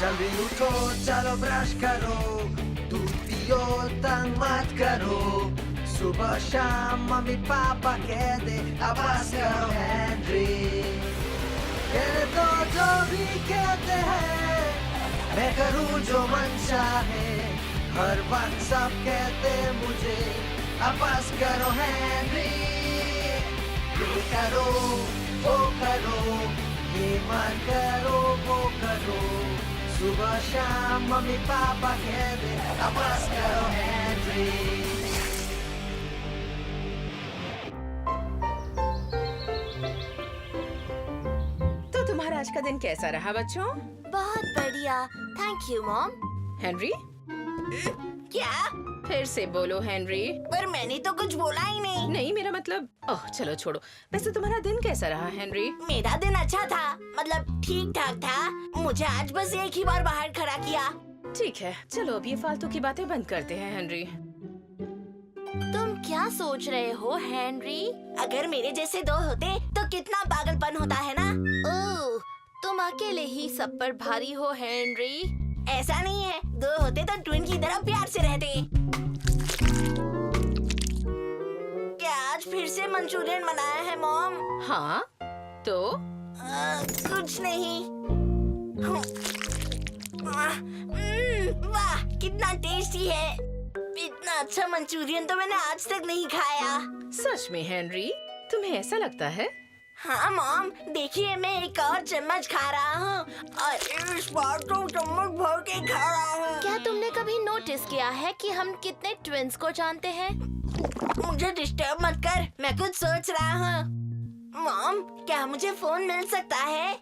जल्दी उठो चलो ब्रश करो, दूध पियो तंग मत करो, सुबह शाम मम्मी पापा कह दे अब बस करो हेनरी। कहने दो जो भी कहते हैं, मैं करूँ जो मन चाहे, हर वक्त सब कहते मुझे अब बस करो हेनरी। ये करो वो करो, ये मत करो वो करो, सुबह शाम मम्मी पापा कह दे अब बस करो हेनरी। तो तुम्हारा आज का दिन कैसा रहा बच्चों? बहुत बढ़िया, थैंक यू मॉम। हेनरी, क्या? फिर से बोलो हेनरी। पर मैंने तो कुछ बोला ही नहीं। नहीं, मेरा मतलब ओह चलो छोड़ो। वैसे तुम्हारा दिन कैसा रहा हेनरी? मेरा दिन अच्छा था, मतलब ठीक ठाक था। मुझे आज बस एक ही बार बाहर खड़ा किया। ठीक है, चलो अब ये फालतू की बातें बंद करते हैं हेनरी। तुम क्या सोच रहे हो हेनरी? अगर मेरे जैसे दो होते तो कितना पागलपन होता है ना। ओह, तुम अकेले ही सब पर भारी हो हेनरी। ऐसा नहीं है, दो होते तो ट्विन की तरह प्यार से रहते। क्या आज फिर से मंचूरियन बनाया है मॉम? हाँ तो कुछ नहीं। वाह कितना टेस्टी है। इतना अच्छा मंचूरियन तो मैंने आज तक नहीं खाया। सच में हेनरी, तुम्हें ऐसा लगता है? हाँ मॉम, देखिए मैं एक और चम्मच खा रहा हूँ और इस बार तो चम्मच भर के खा रहा हूँ। क्या तुमने कभी नोटिस किया है कि हम कितने ट्विंस को जानते हैं? मुझे डिस्टर्ब मत कर, मैं कुछ सोच रहा हूँ। मॉम, क्या मुझे फोन मिल सकता है?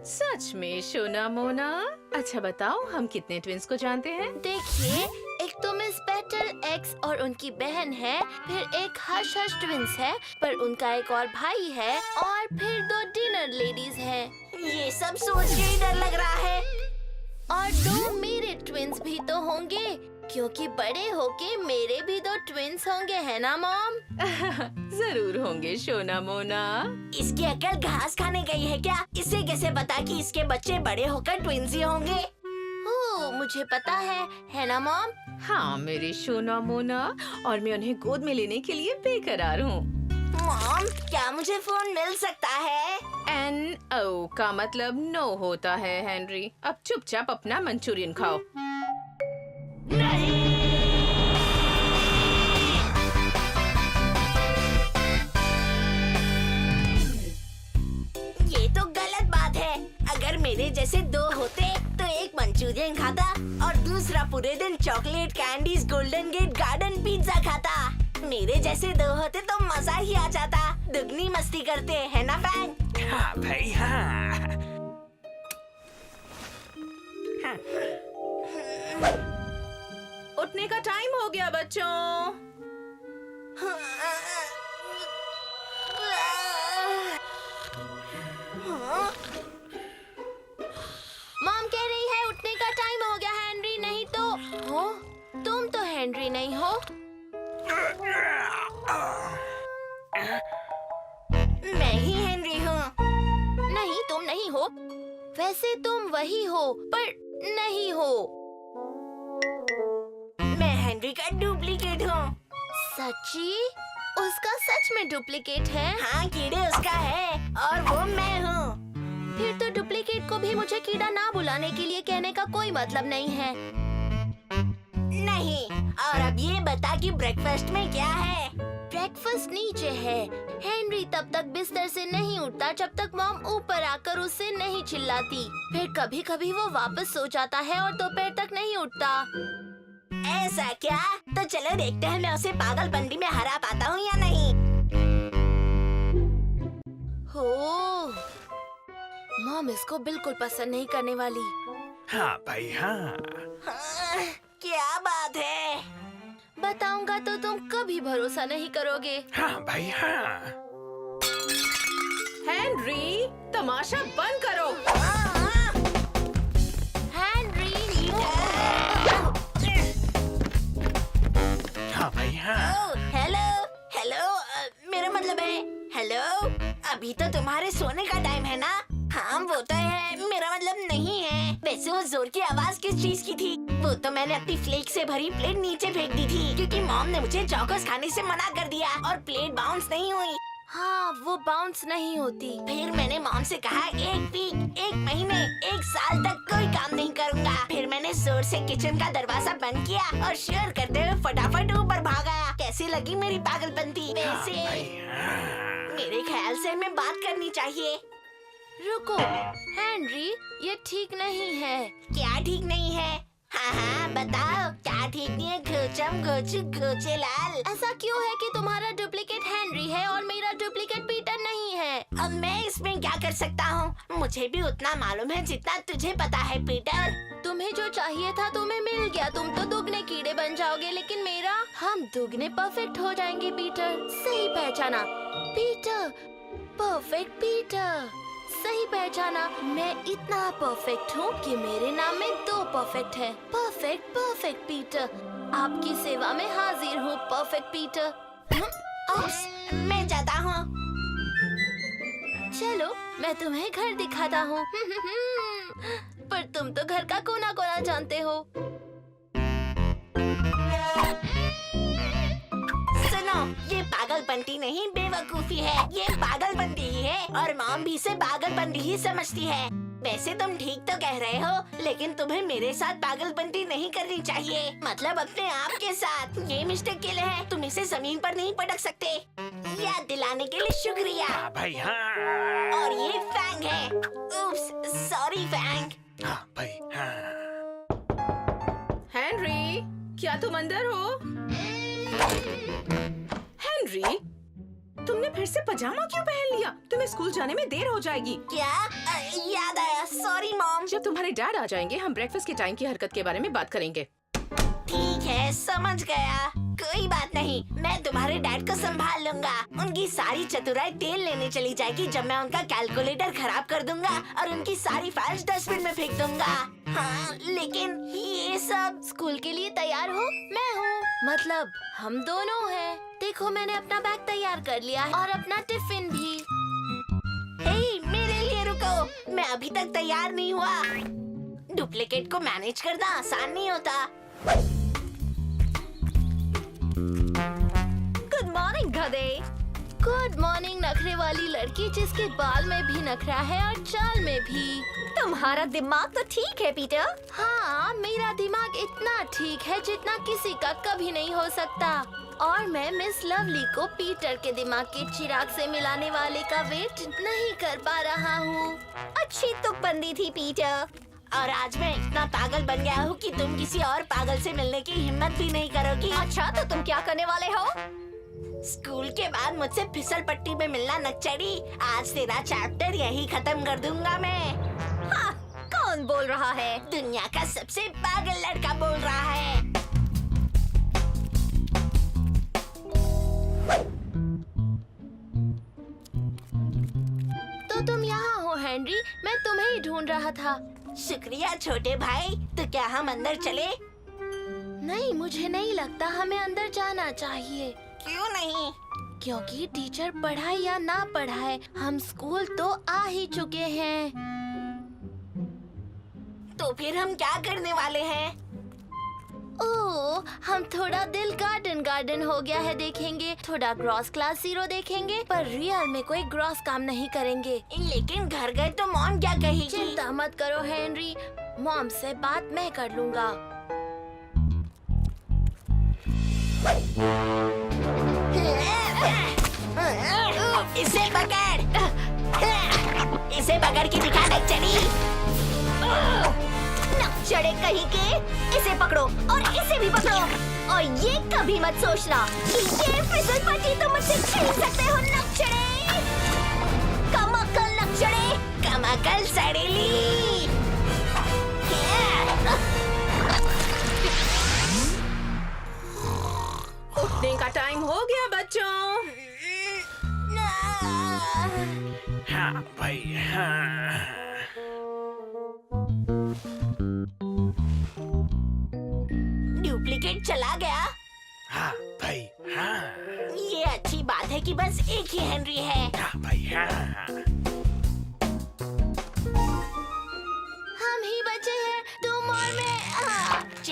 सच में सोना मोना? अच्छा बताओ, हम कितने ट्विंस को जानते हैं? देखिए, एक तो मिस पेटल एक्स और उनकी बहन है, फिर एक हर्ष हर्ष ट्विंस है, पर उनका एक और भाई है, और फिर दो डिनर लेडीज हैं। ये सब सोच के ही डर लग रहा है। और दो मेरे ट्विंस भी तो होंगे, क्योंकि बड़े होके मेरे भी दो ट्विंस होंगे, है ना मॉम? जरूर होंगे सोना मोना। इसकी अकल घास खाने गई है क्या? इसे कैसे पता कि इसके बच्चे बड़े होकर ट्विंस ही होंगे? ओह, मुझे पता है ना मॉम? हाँ मेरे सोना मोना, और मैं उन्हें गोद में लेने के लिए बेकरार हूँ। मॉम, क्या मुझे फोन मिल सकता है? NO का मतलब नो होता है हेनरी। अब चुपचाप अपना मंचूरियन खाओ। ये तो गलत बात है। अगर मेरे जैसे दो होते तो एक मंचूरियन खाता और दूसरा पूरे दिन chocolate candies golden gate garden pizza खाता। मेरे जैसे दो होते तो मजा ही आ जाता। दुगनी मस्ती करते, है ना फैंक? हाँ भाई हाँ। उठने का टाइम हो गया बच्चों। मॉम कह रही है उठने का टाइम हो गया हेनरी, नहीं तो हो? तुम तो हेनरी नहीं हो। मैं ही हेनरी हूँ। नहीं, तुम नहीं हो। वैसे तुम वही हो, पर नहीं हो। मैं हेनरी का डुप्लीकेट हूँ। सच्ची? उसका सच में डुप्लीकेट है? हाँ, कीड़े उसका है और वो मैं हूँ। फिर तो डुप्लीकेट को भी मुझे कीड़ा ना बुलाने के लिए कहने का कोई मतलब नहीं है। नहीं, और अब ये बता कि ब्रेकफास्ट में क्या है? ब्रेकफास्ट नीचे है। हेनरी तब तक बिस्तर से नहीं उठता जब तक मॉम ऊपर आकर उससे नहीं चिल्लाती। फिर कभी कभी वो वापस सो जाता है और दोपहर तक नहीं उठता। ऐसा क्या? तो चलो देखते हैं मैं उसे पागलपंती में हरा पाता हूँ या नहीं। हो, मॉम इसको बिल्कुल पसंद नहीं करने वाली। हाँ भाई हाँ। क्या बात है? बताऊंगा तो तुम कभी भरोसा नहीं करोगे। हाँ भाई हाँ। हेनरी, तमाशा बंद करो। हेनरी, हाँ भाई हाँ। हेलो हेलो, मेरा मतलब है हेलो। अभी तो तुम्हारे सोने का टाइम है ना? हाँ वो होता है, मेरा मतलब नहीं है। वैसे वो जोर की आवाज किस चीज की थी? वो तो मैंने अपनी फ्लेक से भरी प्लेट नीचे फेंक दी थी क्योंकि मॉम ने मुझे चौकोस खाने से मना कर दिया और प्लेट बाउंस नहीं हुई। हाँ, वो बाउंस नहीं होती। फिर मैंने मॉम से कहा 1 वीक, 1 महीने, 1 साल तक कोई काम नहीं करूँगा। फिर मैंने जोर से किचन का दरवाजा बंद किया और शेयर करते हुए फटाफट ऊपर भागा। कैसी लगी मेरी पागलपंती? वैसे मेरे ख्याल से हमें बात करनी चाहिए। रुको हेनरी, ये ठीक नहीं है। क्या ठीक नहीं है? हाँ बताओ, क्या ठीक नहीं है? घोचम घोचू घोचे लाल। ऐसा क्यों है कि तुम्हारा डुप्लीकेट हेनरी है और मेरा डुप्लीकेट पीटर नहीं है? अब मैं इसमें क्या कर सकता हूँ? मुझे भी उतना मालूम है जितना तुझे पता है पीटर। तुम्हें जो चाहिए था तुम्हें मिल गया। तुम तो दुगने कीड़े बन जाओगे, लेकिन मेरा, हम दुगने परफेक्ट हो जाएंगे पीटर। सही पहचाना पीटर, परफेक्ट पीटर। सही पहचाना। मैं इतना परफेक्ट हूँ कि मेरे नाम में 2 परफेक्ट है। Perfect perfect Peter. आपकी सेवा में हाजिर हूँ परफेक्ट पीटर। ओप्स, मैं जाता हूँ। चलो मैं तुम्हें घर दिखाता हूँ। पर तुम तो घर का कोना कोना जानते हो। सुनो, ये पागलपंती नहीं बेवकूफी है, ये पागलपंती ही है और मॉम भी इसे पागलपंती ही समझती है। वैसे तुम ठीक तो कह रहे हो, लेकिन तुम्हें मेरे साथ पागलपंती नहीं करनी चाहिए। मतलब अपने आप के साथ। ये मिस्टर किल है, तुम इसे जमीन पर नहीं पटक सकते। याद दिलाने के लिए शुक्रिया। हाँ भाई हाँ। और ये फैंग है। उप्स, सॉरी फैंग। हाँ भाई हाँ। हेनरी, क्या तुम अंदर हो? हेनरी, तुमने फिर से पजामा क्यों पहन लिया? तुम्हें स्कूल जाने में देर हो जाएगी। क्या? याद आया, सॉरी मॉम। जब तुम्हारे डैड आ जाएंगे हम ब्रेकफास्ट के टाइम की हरकत के बारे में बात करेंगे। ठीक है, समझ गया। कोई बात नहीं, मैं तुम्हारे डैड को संभाल लूंगा। उनकी सारी चतुराई तेल लेने चली जाएगी जब मैं उनका कैलकुलेटर खराब कर दूंगा और उनकी सारी फाइल्स डस्टबिन में फेंक दूंगा। हाँ, लेकिन ये सब स्कूल के लिए तैयार हो? मैं हूँ, मतलब हम दोनों हैं। देखो मैंने अपना बैग तैयार कर लिया है और अपना टिफिन भी। हे, मेरे लिए रुको, मैं अभी तक तैयार नहीं हुआ। डुप्लीकेट को मैनेज करना आसान नहीं होता। गुड मॉर्निंग गधे। गुड मॉर्निंग नखरे वाली लड़की जिसके बाल में भी नखरा है और चाल में भी। तुम्हारा दिमाग तो ठीक है पीटर। हाँ, मेरा दिमाग इतना ठीक है जितना किसी का कभी नहीं हो सकता। और मैं मिस लवली को पीटर के दिमाग के चिराग से मिलाने वाले का वेट नहीं कर पा रहा हूँ। अच्छी तुकबंदी थी पीटर। और आज मैं इतना पागल बन गया हूँ कि तुम किसी और पागल से मिलने की हिम्मत भी नहीं करोगी। अच्छा, तो तुम क्या करने वाले हो? स्कूल के बाद मुझसे फिसल पट्टी में मिलना नक्चड़ी। आज तेरा चैप्टर यही खत्म कर दूंगा मैं। हाँ, कौन बोल रहा है? दुनिया का सबसे पागल लड़का बोल रहा है। तो तुम यहाँ हो हेनरी, मैं तुम्हें ही ढूंढ रहा था। शुक्रिया छोटे भाई। तो क्या हम अंदर चले? नहीं, मुझे नहीं लगता हमें अंदर जाना चाहिए। क्यों नहीं? क्योंकि टीचर पढ़ाए या ना पढ़ाए, हम स्कूल तो आ ही चुके हैं। तो फिर हम क्या करने वाले हैं? ओह, हम थोड़ा दिल गार्डन हो गया है देखेंगे, थोड़ा ग्रॉस क्लास 0 देखेंगे, पर रियल में कोई ग्रॉस काम नहीं करेंगे। लेकिन घर गए तो मॉम क्या कहेगी? चिंता मत करो हेनरी, मॉम से बात मैं कर लूंगा। इसे पकड़, इसे पकड़ के दिखा नक्चड़ी। नक्चड़े कहीं के, इसे पकड़ो और इसे भी पकड़ो। और ये कभी मत सोचना कि ये फिसल पट्टी तुम मुझसे छीन सकते हो नक्चड़े। कम अक्ल नक्चड़े, कम अक्ल सड़ेली। उठने का टाइम हो गया बच्चों। हाँ भाई हाँ। डुप्लीकेट चला गया। हाँ भाई हाँ। ये अच्छी बात है कि बस एक ही हेनरी है। हाँ भाई हाँ।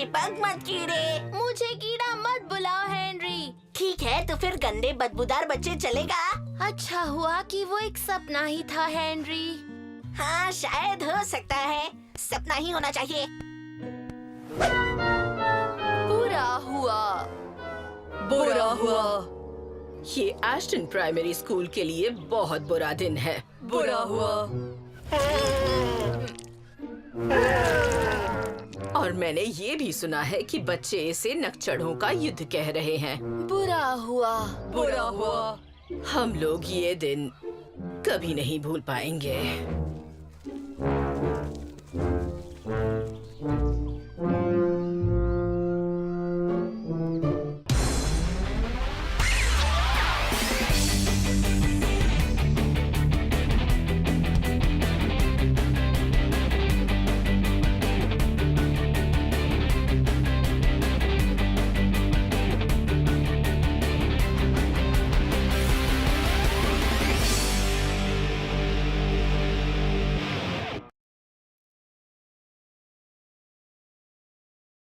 चिपक मत कीड़े। मुझे कीड़ा मत बुलाओ हेनरी। ठीक है तो फिर गंदे बदबूदार बच्चे चलेगा। अच्छा हुआ कि वो एक सपना ही था हेनरी। हाँ शायद हो सकता है, सपना ही होना चाहिए। बुरा हुआ। बुरा हुआ। ये एस्टन प्राइमरी स्कूल के लिए बहुत बुरा दिन है। बुरा हुआ। और मैंने ये भी सुना है कि बच्चे इसे नकचढ़ों का युद्ध कह रहे हैं। बुरा हुआ। बुरा हुआ। हम लोग ये दिन कभी नहीं भूल पाएंगे।